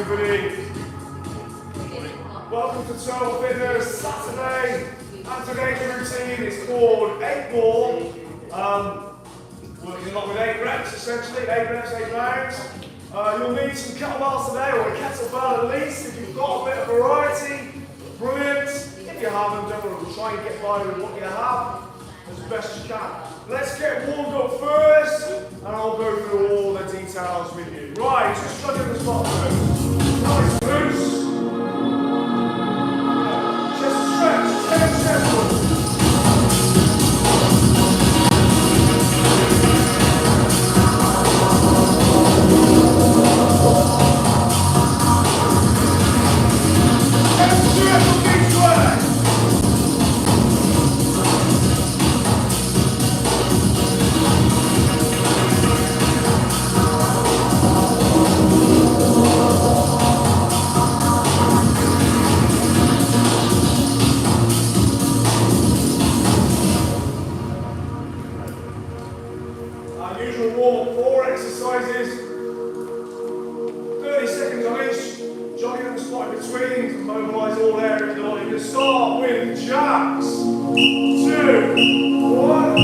everybody. Welcome to Total Fitness Saturday. And today's routine is called 8 ball. Working a lot with 8 reps, essentially. 8 reps, 8 rounds. You'll need some kettlebells today, or a kettlebell at least. If you've got a bit of variety, brilliant. If you haven't, don't worry, try and get by with what you have as best you can. Let's get warmed up first, and I'll go through all the details with you. Right, just strut in the spot first. Nice loose. Chest stretch, 10 chest lifts. Usual warm-up, 4 exercises, 30 seconds on each, jogging in the spot in between to mobilise all areas of the body. You can start with jacks, 2, 1.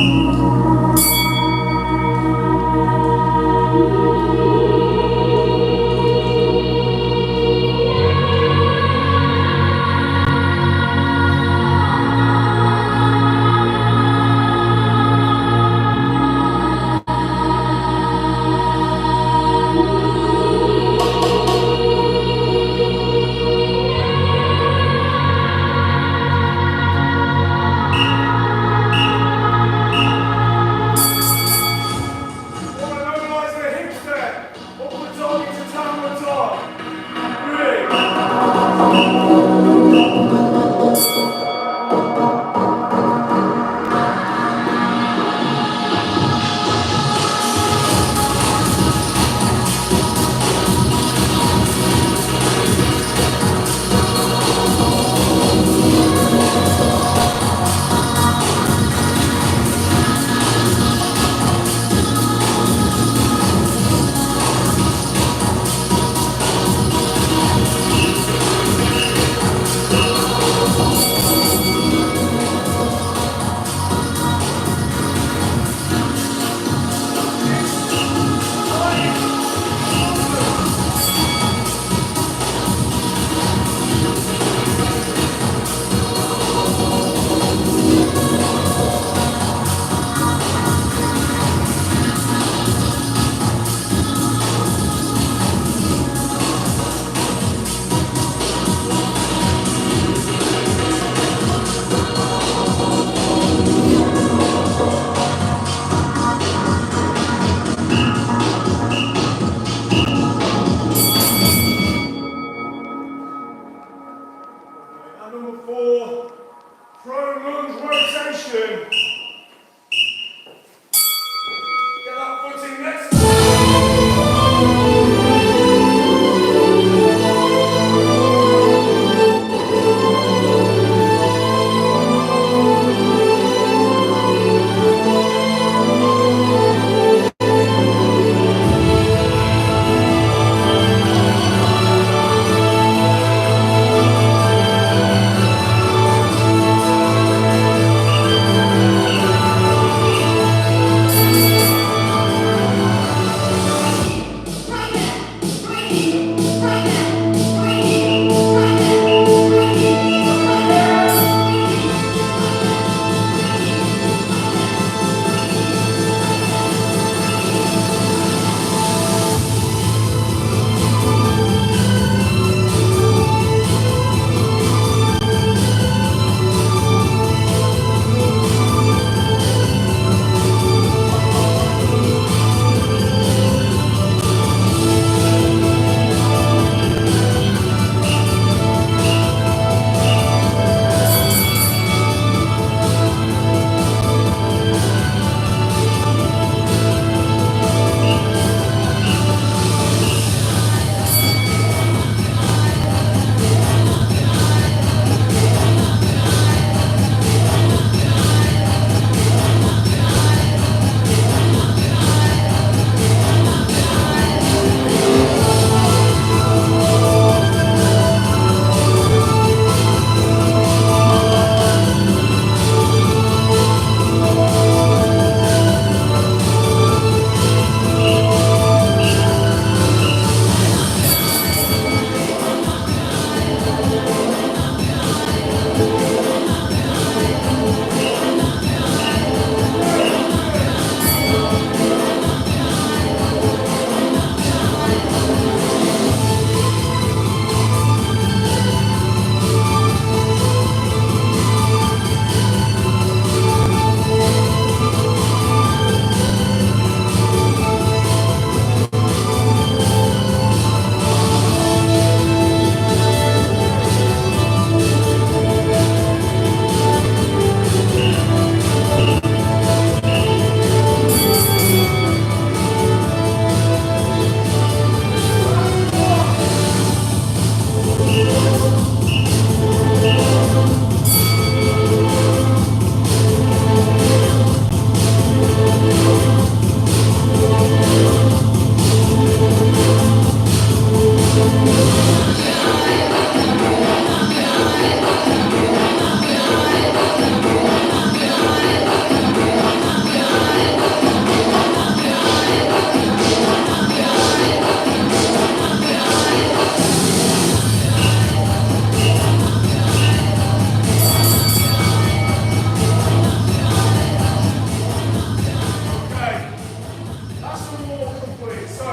so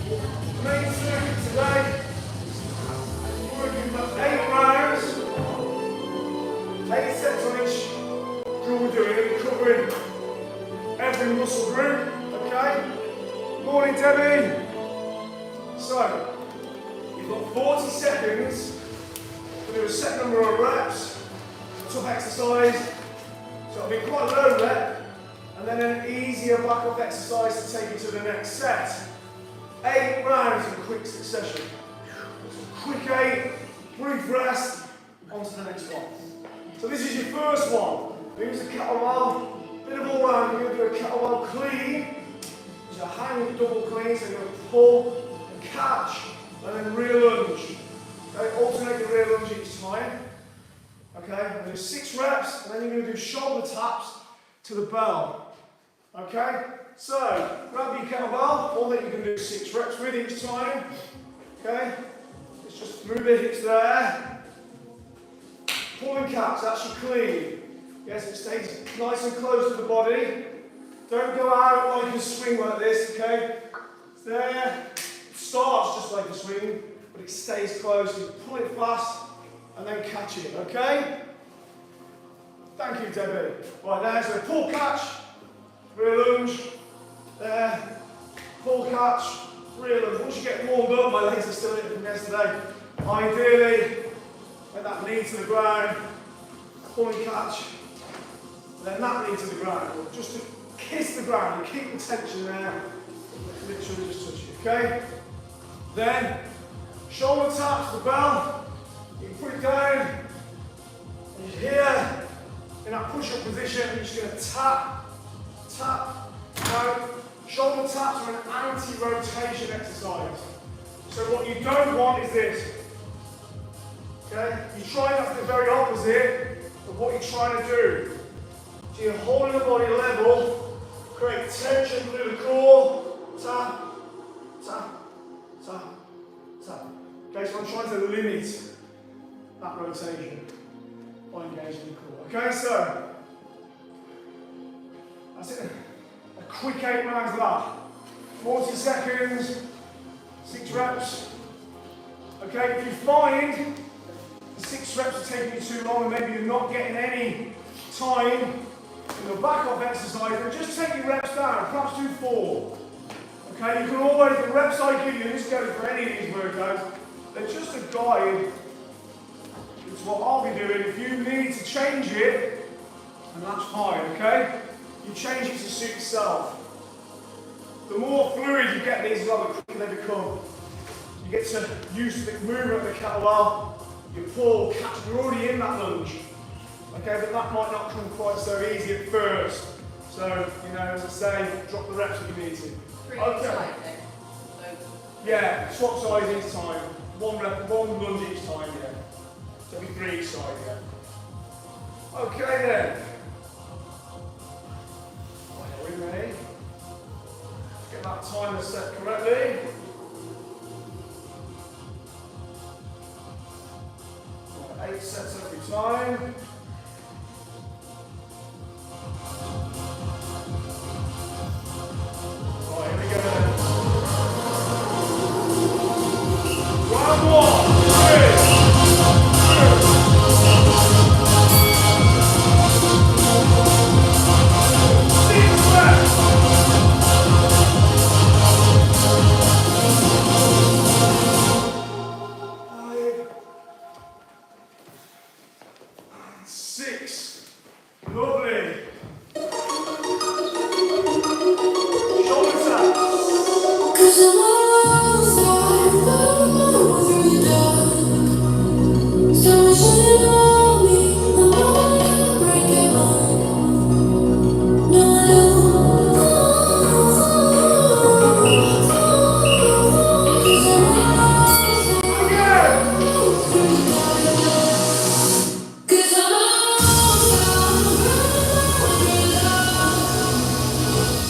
the main circuit today, we're working for 8 rounds, 8 sets on each drill we're doing, covering every muscle group, okay? Morning, Debbie. So, you've got 40 seconds to do a set number of reps, tough exercise, so it'll be quite a low rep, and then an easier back-up exercise to take you to the next set. 8 rounds in quick succession. Quick 8, brief rest, on to the next one. So this is your first one. Use the kettlebell, bit of all round. You're going to do a kettlebell clean, which is a hang double clean, so you're going to pull and catch, and then rear lunge. Okay, alternate the rear lunge each time. Okay, and do 6 reps, and then you're going to do shoulder taps to the bell. Okay, so grab your kettlebell, all that you can do 6 reps with each time. Okay, it's just through the hips there. Pull and catch, that's your clean. Yes, it stays nice and close to the body. Don't go out like a swing like this, okay? It's there. It starts just like a swing, but it stays close. You pull it fast and then catch it, okay? Thank you, Debbie. Right, there, so pull, catch, rear lunge, there, pull, catch, rear lunge. Once you get warmed up, my legs are still in from yesterday. Ideally, let that knee to the ground, pull and catch, and then that knee to the ground. Just to kiss the ground and keep the tension there. Literally just touch it, okay? Then, shoulder taps the bell. You can put it down, and you're here in that push-up position. You're just going to tap, tap, out. Shoulder taps are an anti-rotation exercise. So what you don't want is this. Okay? You try not to do the very opposite of what you're trying to do. So you're holding the body level, create tension through the core, tap, tap, tap, tap. Okay, so I'm trying to limit that rotation by engaging the core. Okay, so that's it. A quick 8 rounds of that. 40 seconds, 6 reps. Okay, if you find the 6 reps are taking you too long and maybe you're not getting any time in the back-up exercise, then just take your reps down, perhaps do 4. Okay, you can always, the reps I give you, this goes for any of these workouts, they're just a guide. It's what I'll be doing. If you need to change it, then that's fine, okay? You change it to suit yourself. The more fluid you get these, the quicker they become. You get to use the movement of the kettlebell. You pull, catch, you're already in that lunge. Okay, but that might not come quite so easy at first. So, you know, as I say, drop the reps if you need to. Okay. Yeah, swap sides each time. One lunge each time, yeah. So it'll be 3 each side, yeah. Okay then. Right, are we ready? Let's get that timer set correctly. Right, 8 sets every time. Right, here we go then. Round 1, 6 reps. 5, 6. Lovely. Shoulder taps. 'Cause I'm outside, through the dark. Someone should on me, I wanna break it on. No, I don't. 'Cause I'm outside, through the dark. 'Cause I'm outside, through the dark.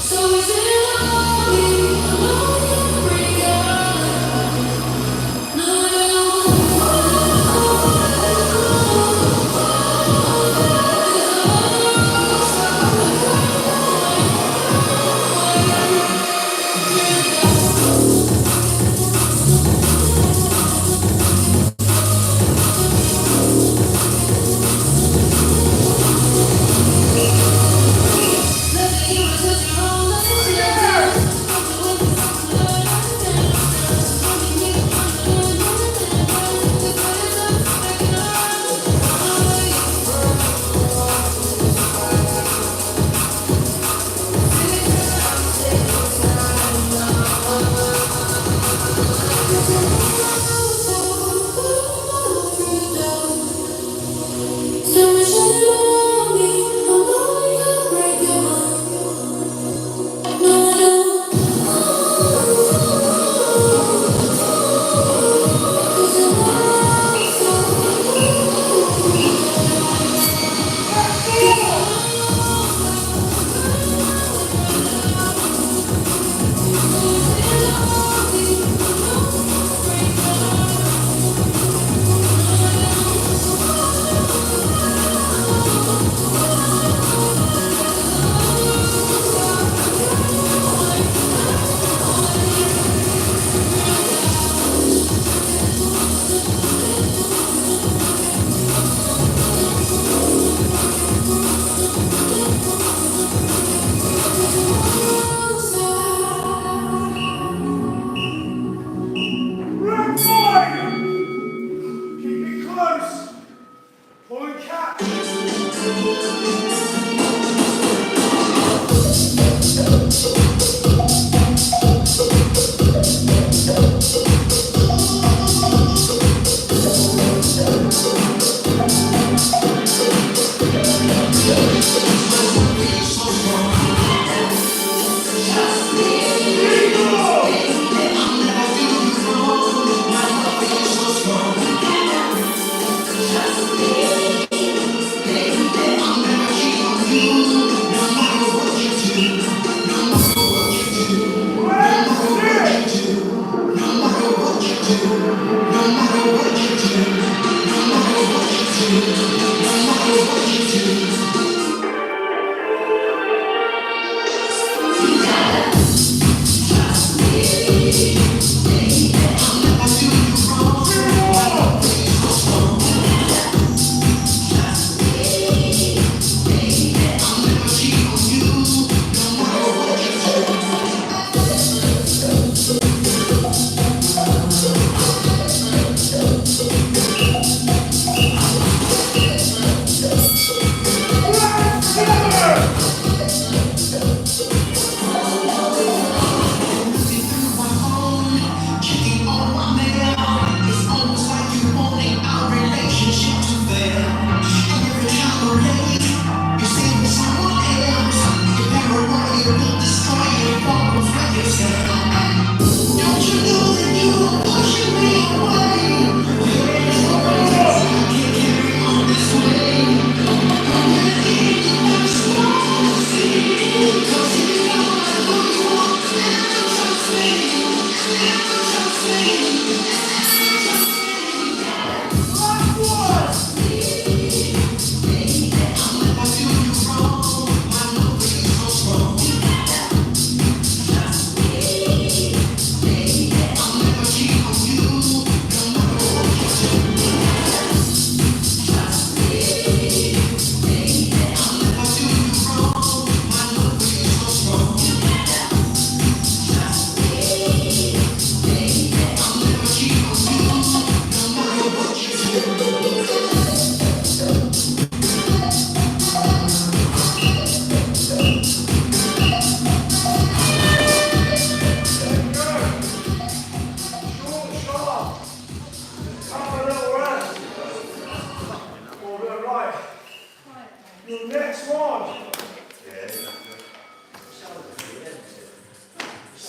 So is it on me? I wanna break it on. No, I don't.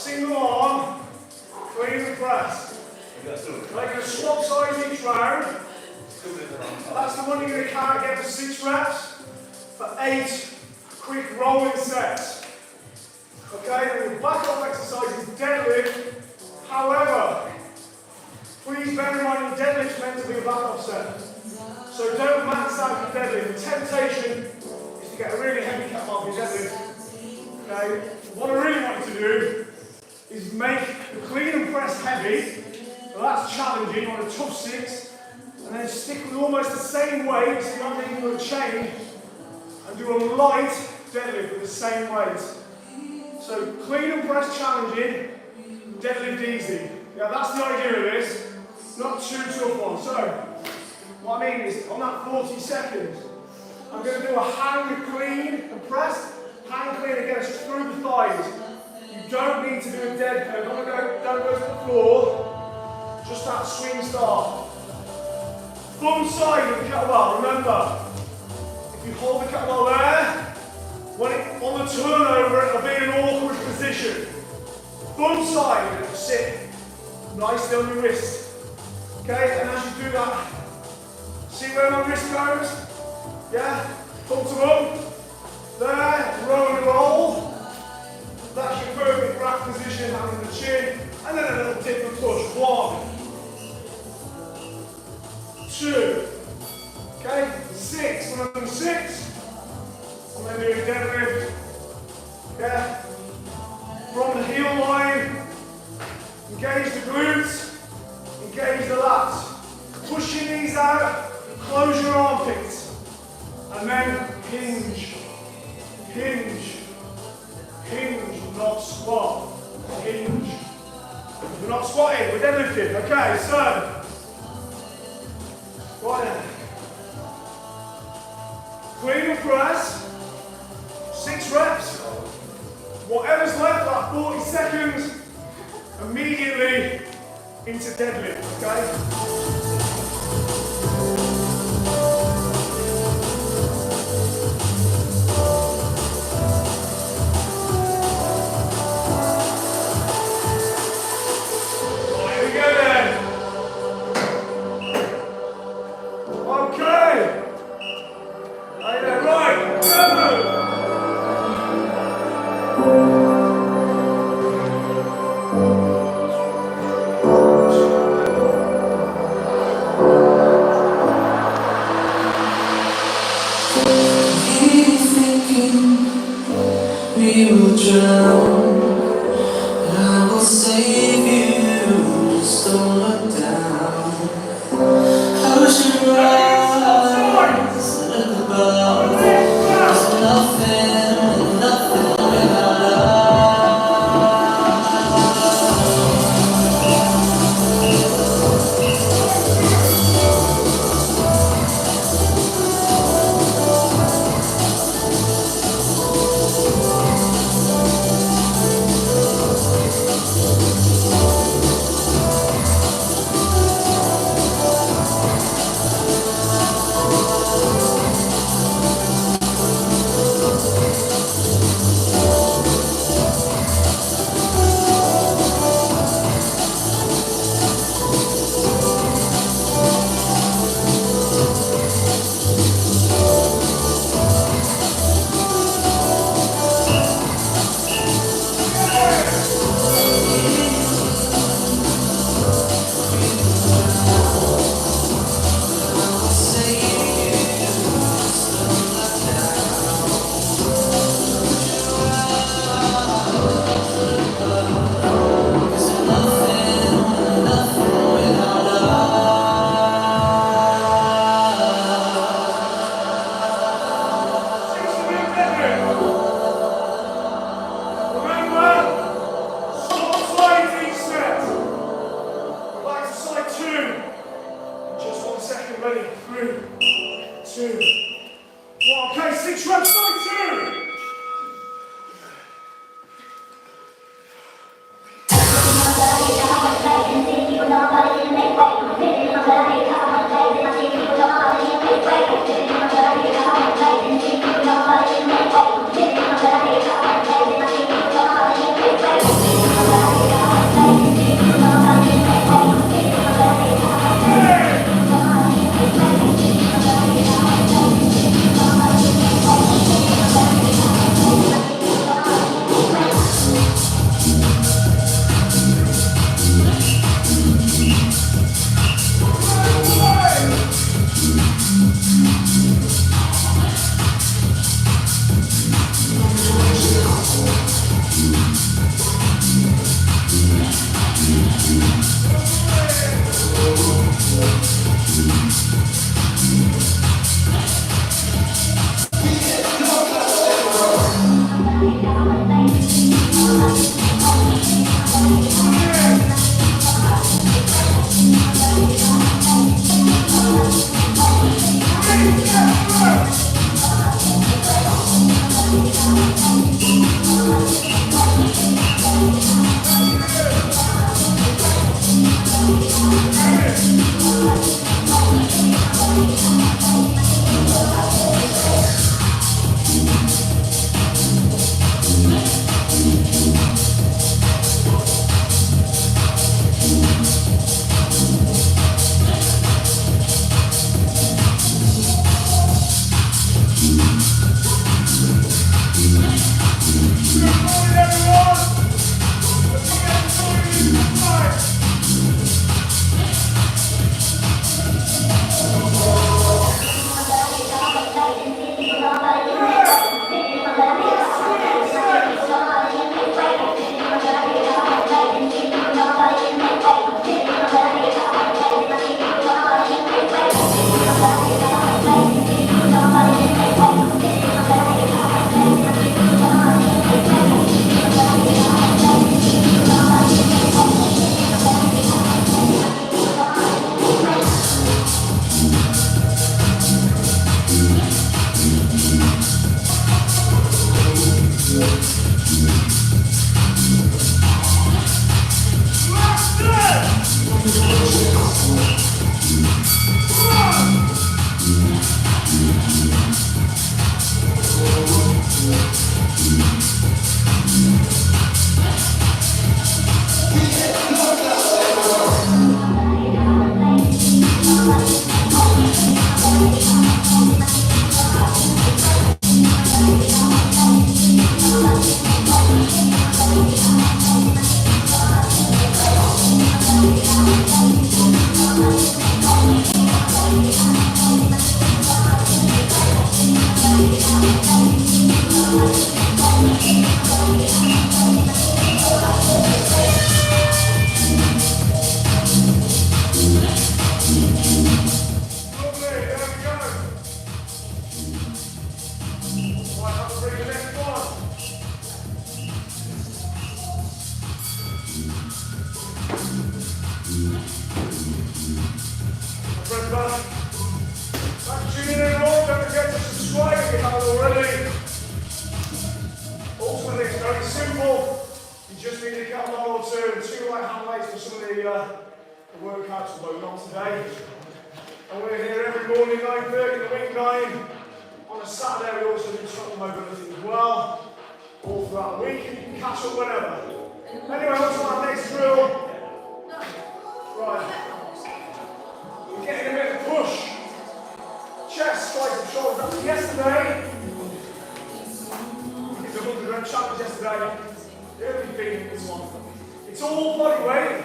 single arm, clean and press. Like a swap size each round. That's the one you're going to carry again for 6 reps, for 8 quick rolling sets. Okay, and the back off exercise is deadlift. However, please bear in mind your deadlift's meant to be a back off set. So don't max out your deadlift. The temptation is to get a really heavy kettlebell for your deadlift. Okay, what I really want you to do is make the clean and press heavy. So that's challenging on a tough 6. And then stick with almost the same weight, so you're not needing to change, and do a light deadlift with the same weight. So clean and press challenging, deadlift easy. Yeah, that's the idea of this. Not too tough one. So what I mean is, on that 40 seconds, I'm going to do a hang clean and press, hang clean against through the thighs. You don't need to do a dead curve. Don't go to the floor. Just that swing start. Thumb side of the kettlebell, remember, if you hold the kettlebell there, when it, on the turnover it'll be in an awkward position. Thumb side, it'll sit nicely on your wrist. Okay, and as you do that, see where my wrist goes? Yeah, thumb to up, there, roll and roll. That's your perfect rack position, having the chin, and then a little tip and touch. 1, 2, okay, 6, when I'm doing 6, I'm going to do a deadlift, yeah, from the heel line, engage the glutes, engage the lats, push your knees out, close your armpits, and then hinge, hinge, hinge, not squat, hinge. We're not squatting, we're deadlifting, okay, so, right then. Clean and press, 6 reps. Whatever's left, about 40 seconds, immediately into deadlift, okay? We will drown, and I will save you. Just don't look down. Ocean rise, look above. There's nothing without love. It's all body weight.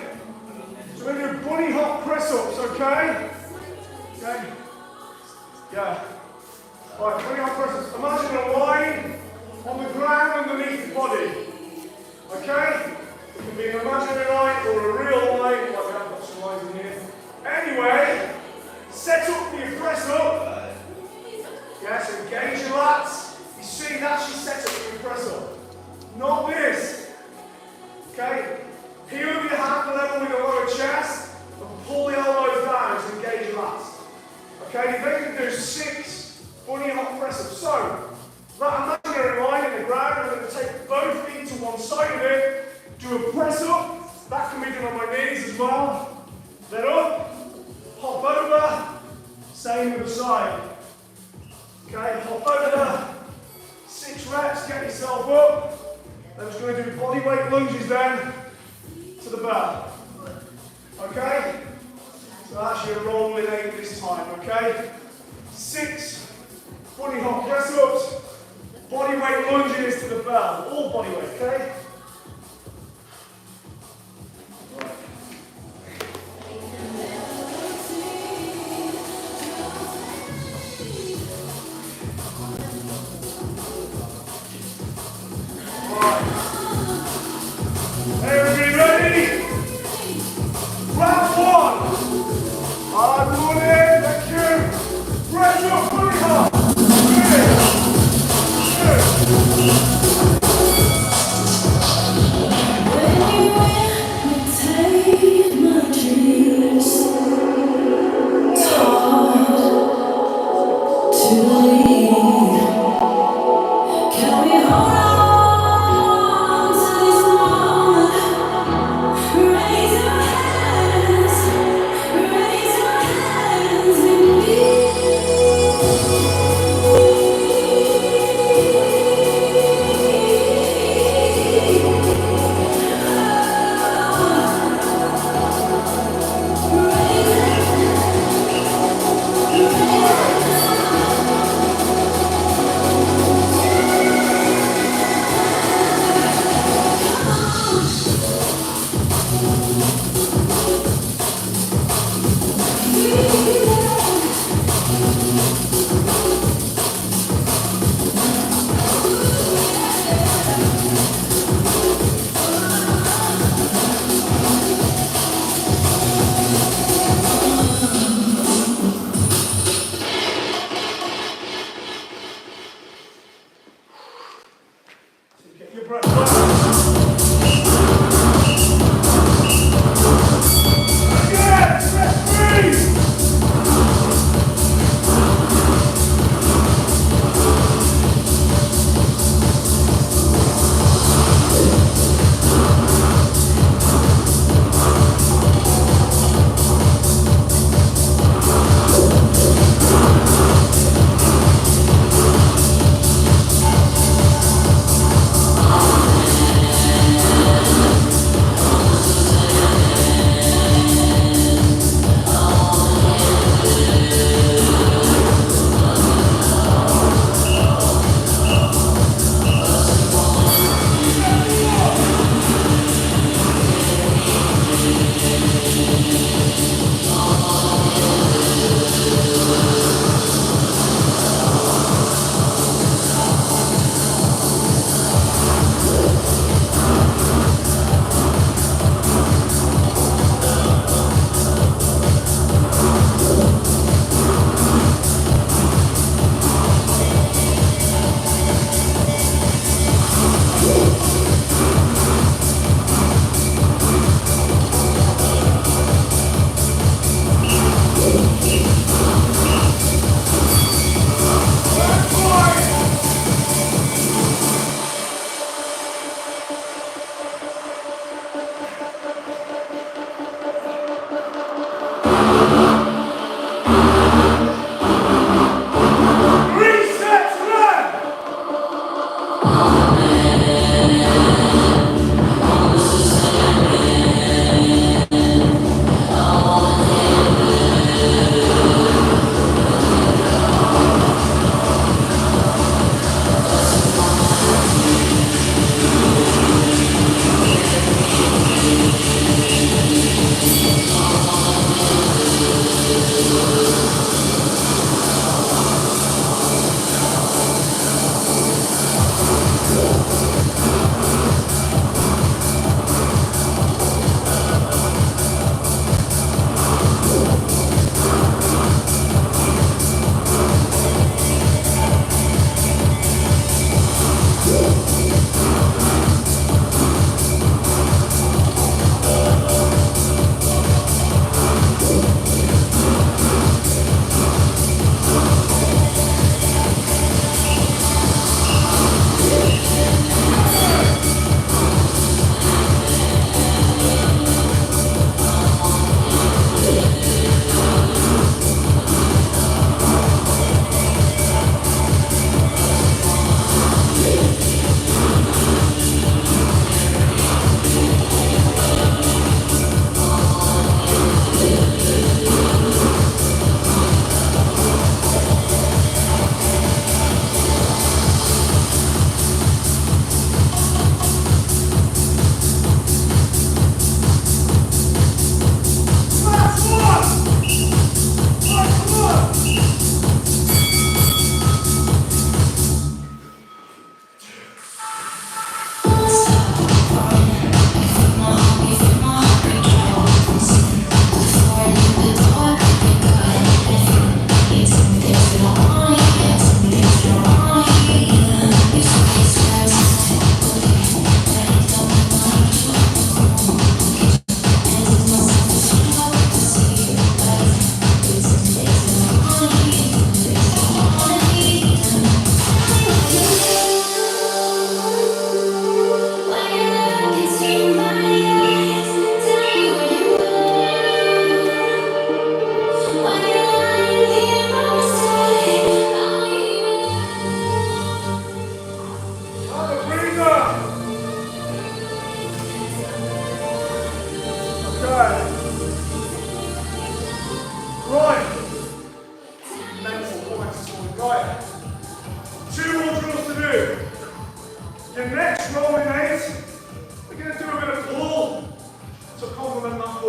So we're going to do bunny hop press ups, okay? Okay? Yeah. Alright, bunny hop press ups. Imagine a line on the ground underneath the body. Okay? It can be an imaginary line or a real line. Like we have got some lines in here. Anyway, set up for your press up. Yeah, so engage your lats. You see, that's your set up for your press up. Not this. Okay? Heel of your hand level with your lower chest and pull the elbows down to engage your lats. Okay? You're then going to do 6 bunny hop press ups. So, that imaginary line in the ground, I'm going to take both feet to one side of it, do a press up. That can be done on my knees as well. Then up, hop over, same with the side. Okay, hop over, 6 reps, get yourself up. I'm just going to do body weight lunges then to the bell. Okay? So that's your rolling 8 this time, okay? 6 bunny hop press ups, body weight lunges to the bell, all body weight, okay? Everybody ready? Round 1. Hard running, thank you. Press up, bunny hop. 3, 2. Get your breath back. Again, stretch, breathe.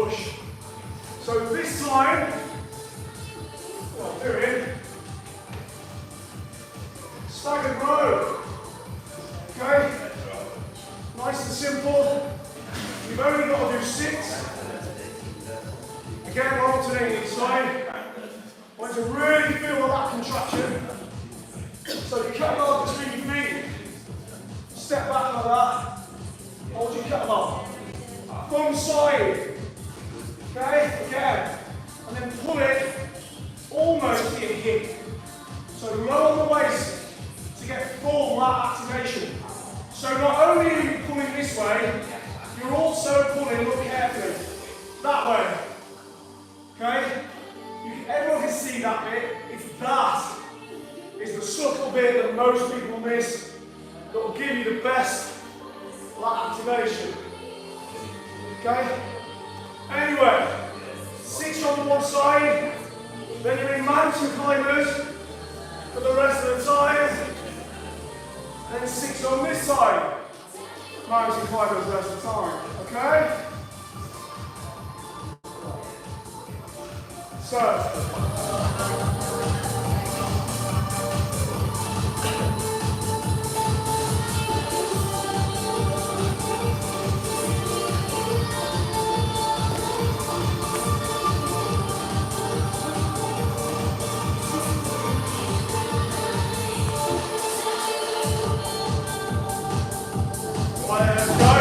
push. So this time, what I'm doing, staggered row. Okay? Nice and simple. You've only got to do 6. Again, we're alternating each side. I want you to really feel that contraction. So you kettlebell between your feet. Step back like that. Hold your kettlebell. Thumb side. Okay? Again. And then pull it almost to your hip. So low on the waist to get full lat activation. So not only are you pulling this way, you're also pulling, look carefully, that way. Okay? Everyone can see that bit. It's that is the subtle bit that most people miss that will give you the best lat activation. Okay? Anyway, 6 on the one side, then you're in mountain climbers for the rest of the time, then 6 on this side, mountain climbers the rest of the time. Okay? So, let's go.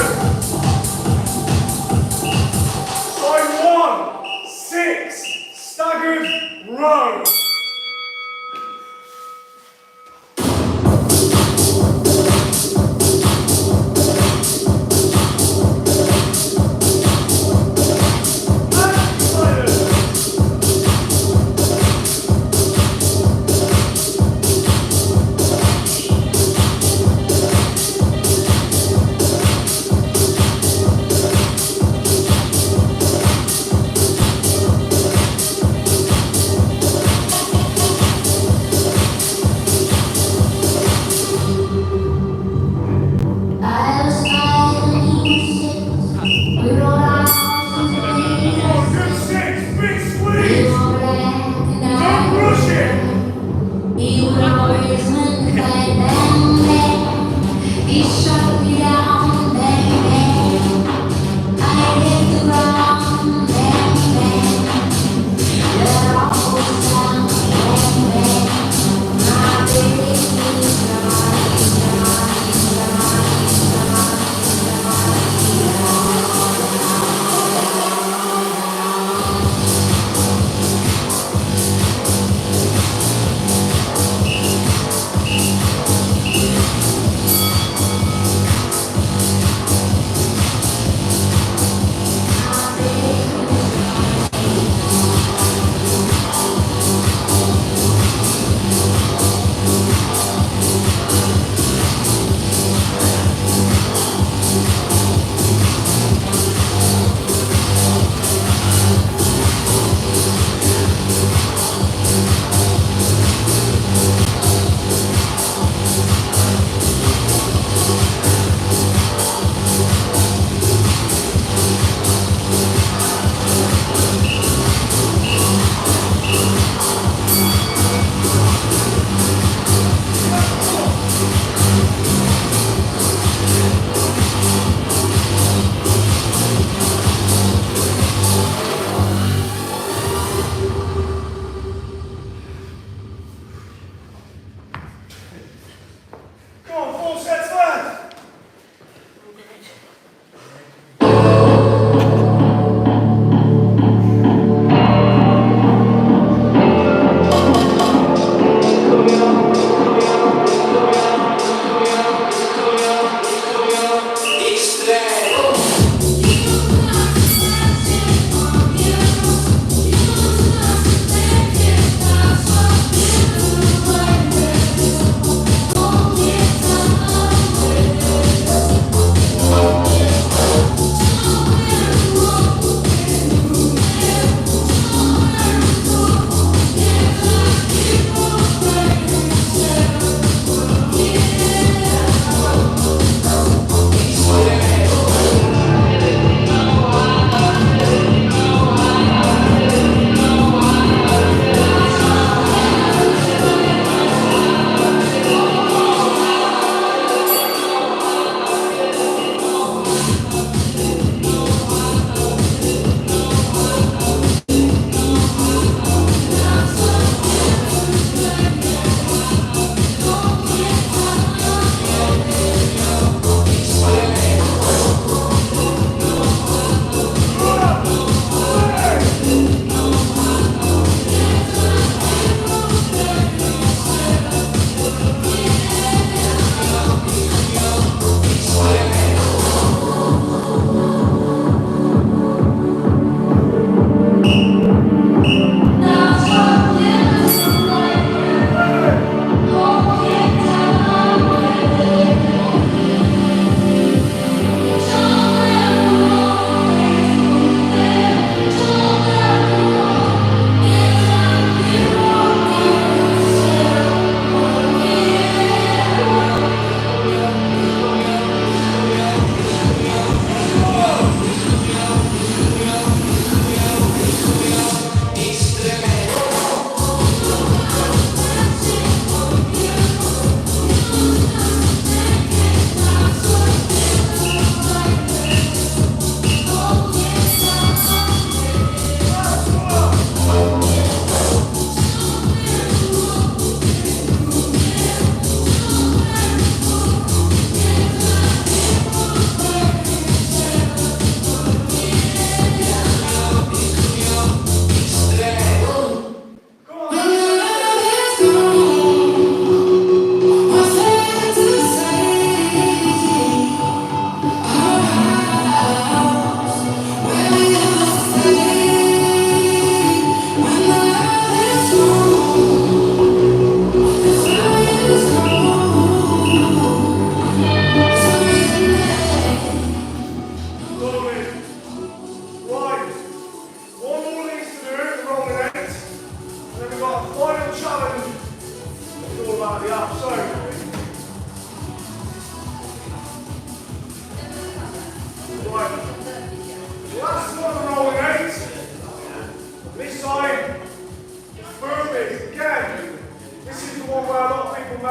Side 1, 6, staggered row.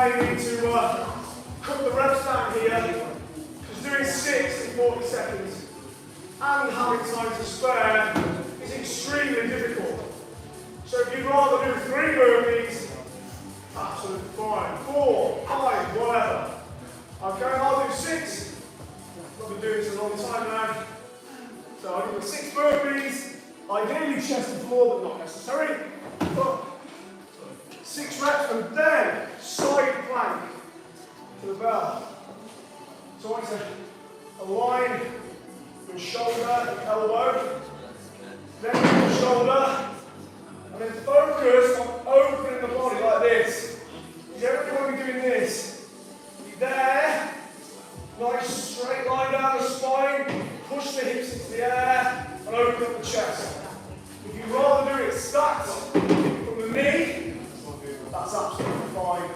may need to cut the reps down here, because doing 6 in 40 seconds and having time to spare is extremely difficult. So if you'd rather do 3 burpees, absolutely fine. 4, 5, whatever. Okay, I'll do 6. I've been doing this a long time now. So I'll do 6 burpees, ideally chest to floor, but not necessary. But 6 reps and then side plank to the bell. So I want to align your shoulder and elbow, then your shoulder, and then focus on opening the body like this. You don't want to be doing this. Be there, nice straight line down the spine, push the hips into the air, and open up the chest. If you'd rather do it stacked from the knee, that's absolutely fine.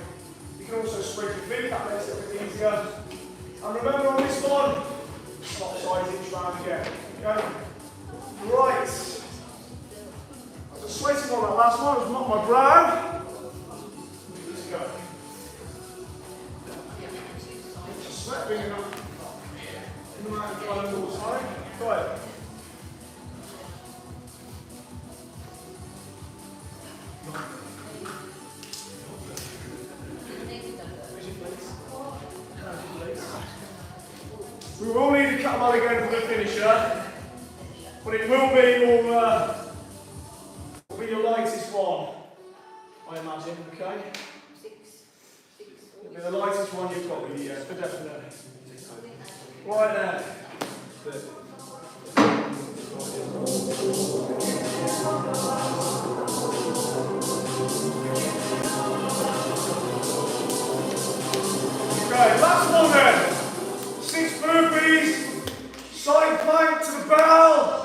You can also spread your feet, that makes it a bit easier. And remember on this one, stop size each round again. Okay? Right. I was sweating on that last one, it was not my brow. Let's go. Sweat being enough. In the round all the time. Go ahead. We will need to cut them out again for the finisher, but it will be your lightest one, I imagine, okay? It'll be the lightest one you've got with you, for definitely. Right there. Okay, last one then. 6 burpees, side plank to the bell.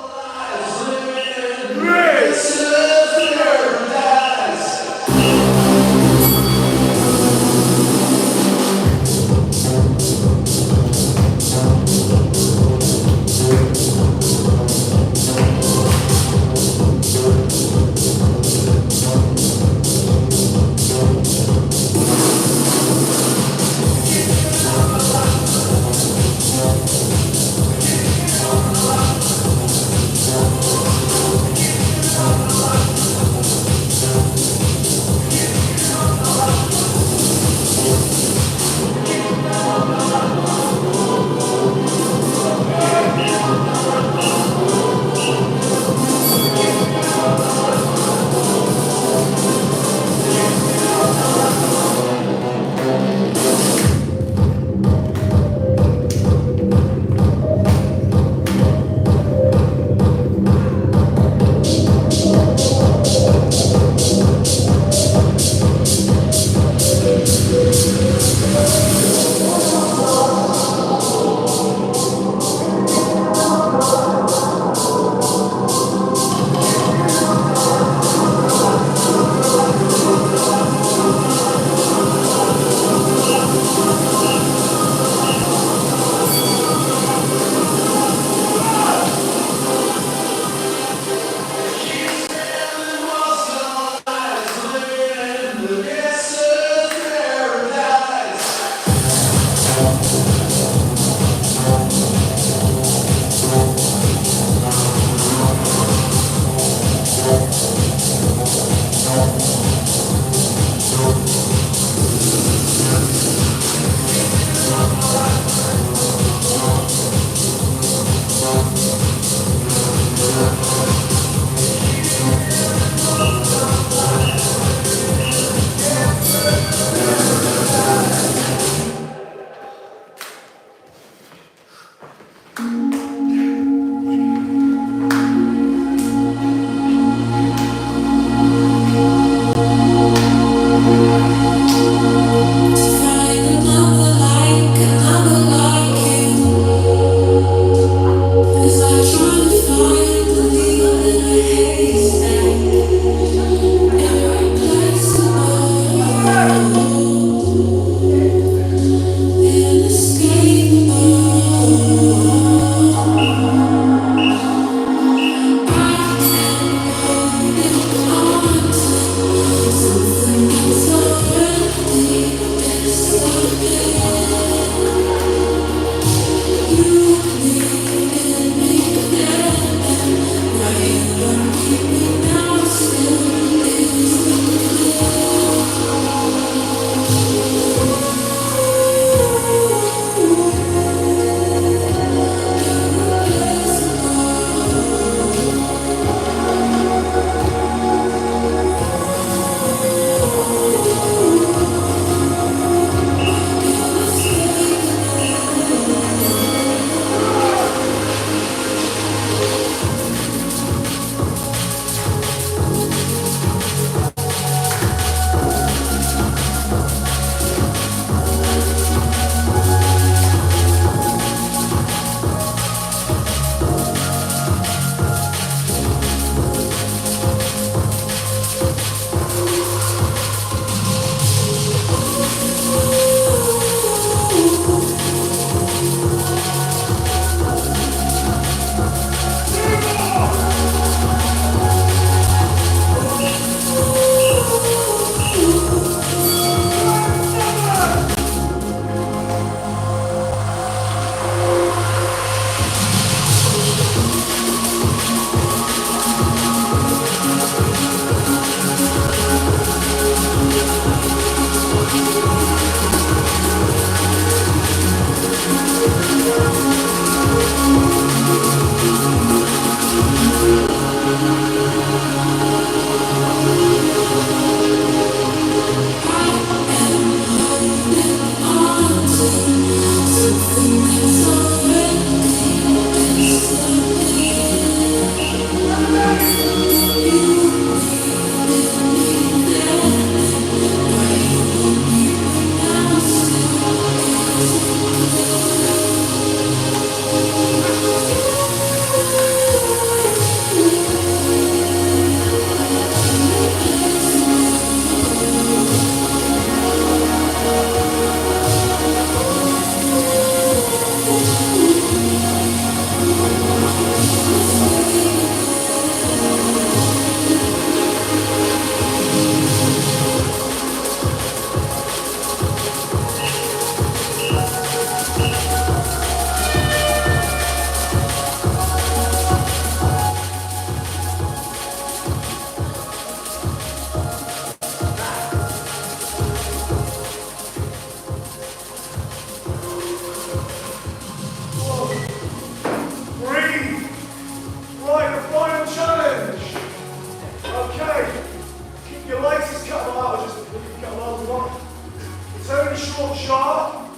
sharp.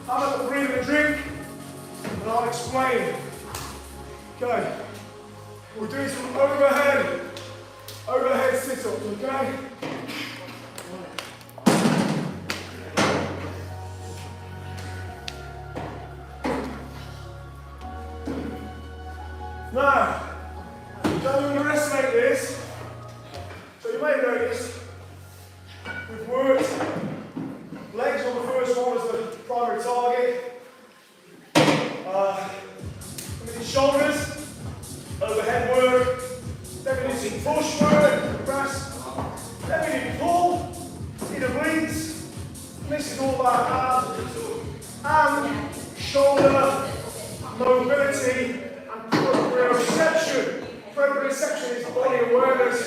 Have a breathe and a drink, and I'll explain. Okay, we're doing some overhead sit-ups, okay? Now, don't underestimate this. So you may notice we've worked legs on the first one as the primary target. We did shoulders, overhead work. Then we did some push work, press. Then we did pull, did obliques. This is all about abs and shoulder mobility. Proprioception. Proprioception is body awareness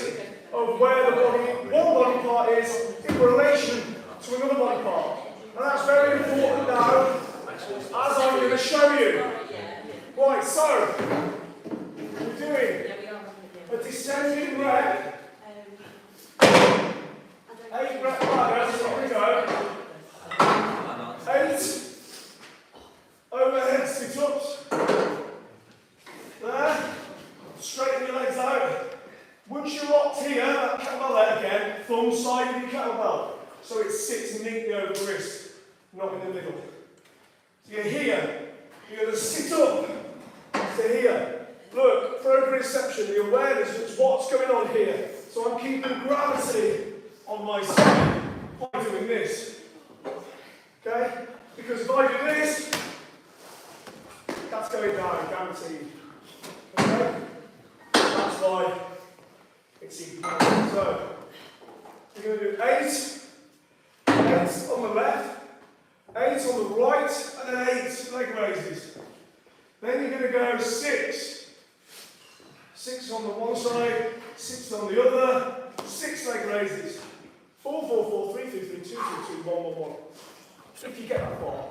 of where the body, one body part is in relation to another body part. And that's very important now, as I'm going to show you. Right, so, we're doing a descending rep, 8 rep ladders, here we go, 8 overhead sit-ups. There, straighten your legs out. Once you're locked here, that kettlebell there again, thumb side of your kettlebell. So it sits neatly over the wrist, not in the middle. So you're here, you're going to sit up to here. Look, proprioception, the awareness of what's going on here. So I'm keeping gravity on my side by doing this. Okay? Because if I do this, that's going down, guaranteed. Okay? That's why it's easy. So, we're going to do 8 on the left, 8 on the right, and then 8 leg raises. Then you're going to go 6. 6 on the one side, 6 on the other, 6 leg raises. 4, 4, 4, 3, 3, 3, 2, 2, 2, 1, 1, 1. If you get that far.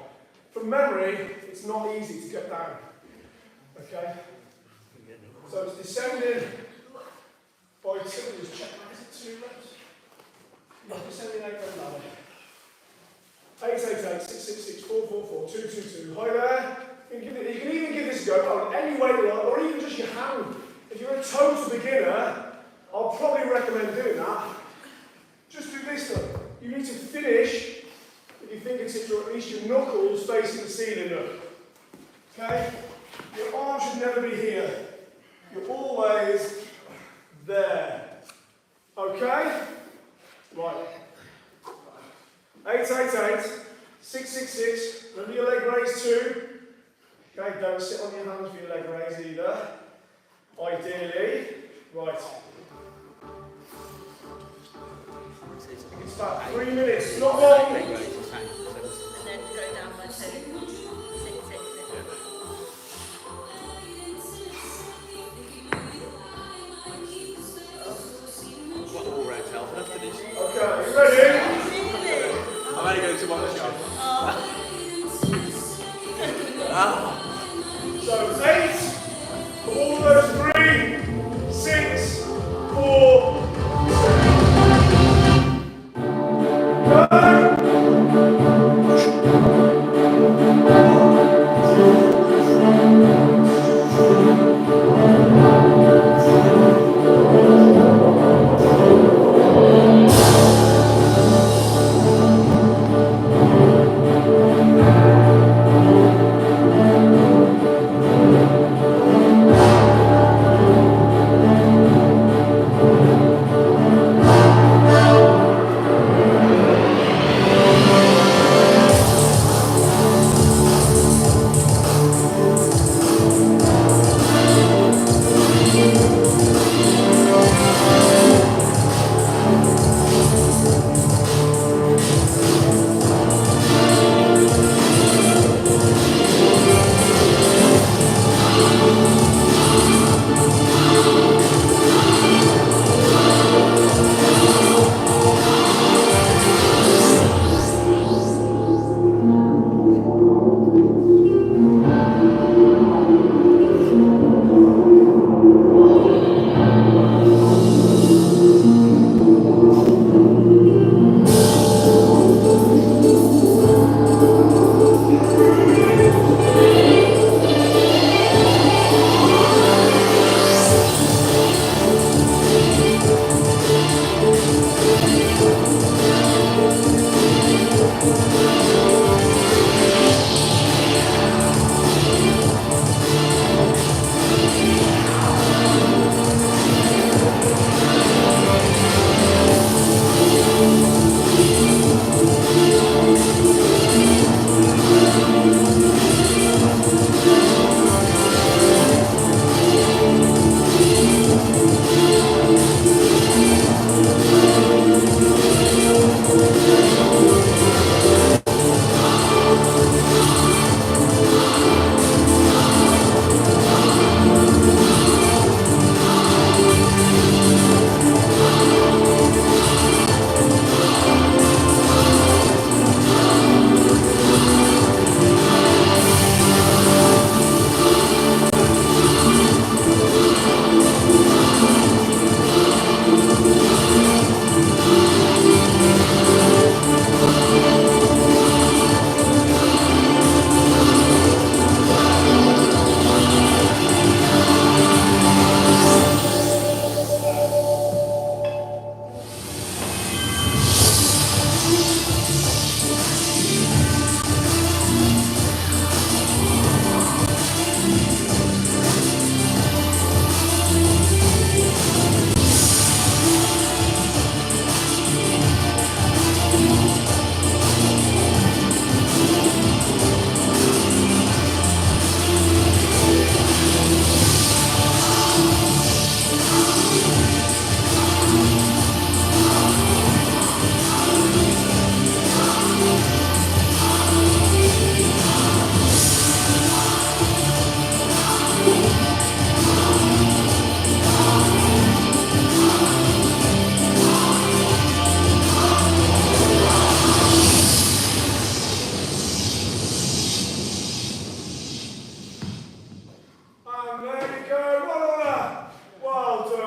From memory, it's not easy to get down. Okay? So it's descending by 2, just check, is it 2 reps? No, descending 8 rep ladder. 8, 8, 8, 6, 6, 6, 4, 4, 4, 2, 2, 2. Hi there. You can even give this a go on any weight you like, or even just your hand. If you're a total beginner, I'll probably recommend doing that. Just do this though. You need to finish with your fingertips or at least your knuckles facing the ceiling up. Okay? Your arms should never be here. You're always there. Okay? Right. 8, 8, 8. 6, 6, 6. Remember your leg raise too. Okay, don't sit on your hands for your leg raise either. Ideally. Right. It's about 3 minutes, not long. And then go down by 2. 6, 6, 6. What all round health after this? Okay, you ready? I'm only going to one shot. So 8, all those 3, 6, 4, 3. Go!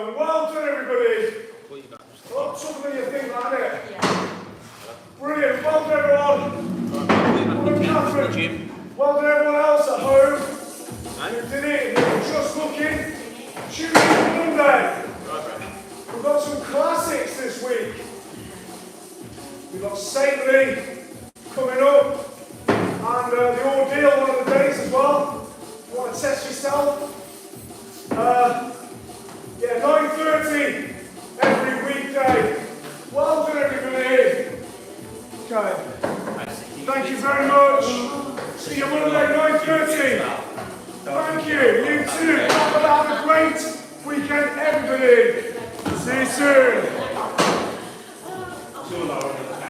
Excellent. Well done, everybody. What you got? A lot tougher than you think, isn't it? Yeah. Brilliant. Well done, everyone. Well done, Catherine. Gym. Well done, everyone else at home. Aye. You did it. You're just looking. Tuesday and Monday. We've got some classics this week. We've got Saintly coming up. And the Ordeal one of the days as well. You want to test yourself? Yeah, 9:30 every weekday. Well done, everybody. Okay. Thank you very much. See you Monday, 9:30. Thank you. You too. Have a great weekend, everybody. See you soon.